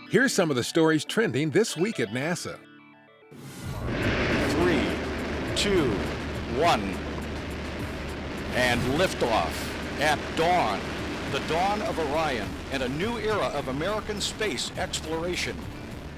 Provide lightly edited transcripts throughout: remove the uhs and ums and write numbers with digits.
Here's some of the stories trending this week at NASA. 3, 2, 1, and liftoff at dawn. The dawn of Orion and a new era of American space exploration.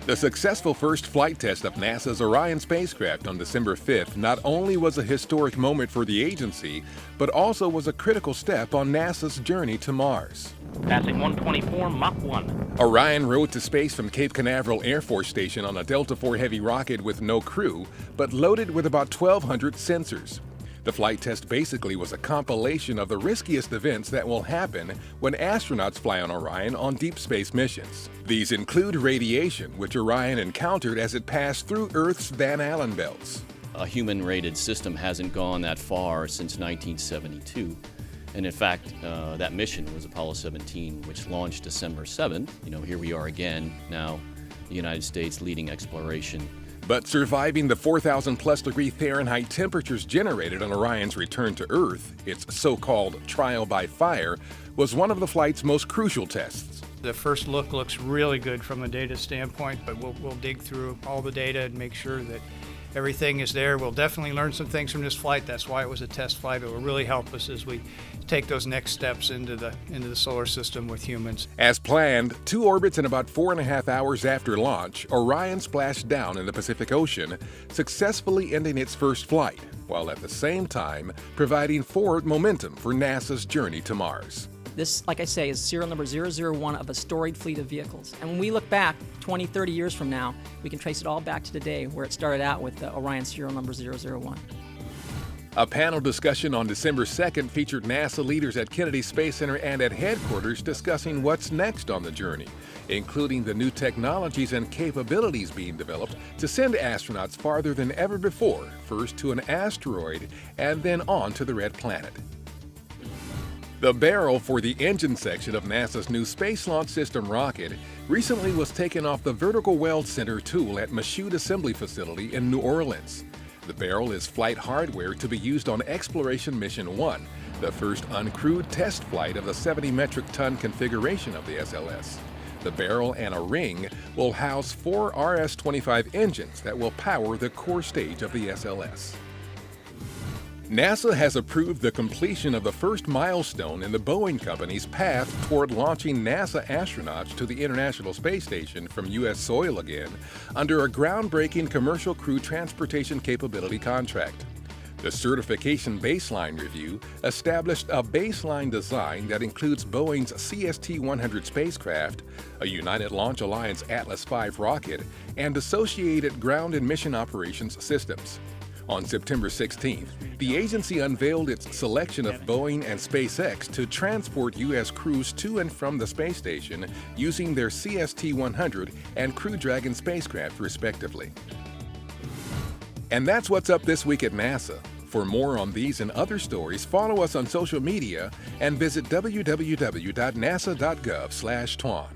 The successful first flight test of NASA's Orion spacecraft on December 5th not only was a historic moment for the agency, but also was a critical step on NASA's journey to Mars. Passing 124 Mach 1. Orion rode to space from Cape Canaveral Air Force Station on a Delta IV Heavy rocket with no crew, but loaded with about 1,200 sensors. The flight test basically was a compilation of the riskiest events that will happen when astronauts fly on Orion on deep space missions. These include radiation, which Orion encountered as it passed through Earth's Van Allen belts. A human-rated system hasn't gone that far since 1972. And in fact, that mission was Apollo 17, which launched December 7th. Here we are again, now the United States leading exploration. But surviving the 4,000-plus degree Fahrenheit temperatures generated on Orion's return to Earth, its so-called trial by fire, was one of the flight's most crucial tests. The first look looks really good from a data standpoint, but we'll dig through all the data and make sure that everything is there. We'll definitely learn some things from this flight. That's why it was a test flight. It will really help us as we take those next steps into the solar system with humans. As planned, 2 orbits in about 4.5 hours after launch, Orion splashed down in the Pacific Ocean, successfully ending its first flight, while at the same time providing forward momentum for NASA's journey to Mars. This, like I say, is serial number 001 of a storied fleet of vehicles. And when we look back 20, 30 years from now, we can trace it all back to today where it started out with the Orion serial number 001. A panel discussion on December 2nd featured NASA leaders at Kennedy Space Center and at headquarters discussing what's next on the journey, including the new technologies and capabilities being developed to send astronauts farther than ever before, first to an asteroid and then on to the Red Planet. The barrel for the engine section of NASA's new Space Launch System rocket recently was taken off the Vertical Weld Center tool at Michoud Assembly Facility in New Orleans. The barrel is flight hardware to be used on Exploration Mission 1, the first uncrewed test flight of the 70 metric ton configuration of the SLS. The barrel and a ring will house 4 RS-25 engines that will power the core stage of the SLS. NASA has approved the completion of the first milestone in the Boeing company's path toward launching NASA astronauts to the International Space Station from U.S. soil again under a groundbreaking commercial crew transportation capability contract. The certification baseline review established a baseline design that includes Boeing's CST-100 spacecraft, a United Launch Alliance Atlas V rocket, and associated ground and mission operations systems. On September 16th, the agency unveiled its selection of Boeing and SpaceX to transport U.S. crews to and from the space station using their CST-100 and Crew Dragon spacecraft, respectively. And that's what's up this week at NASA. For more on these and other stories, follow us on social media and visit www.nasa.gov/twan.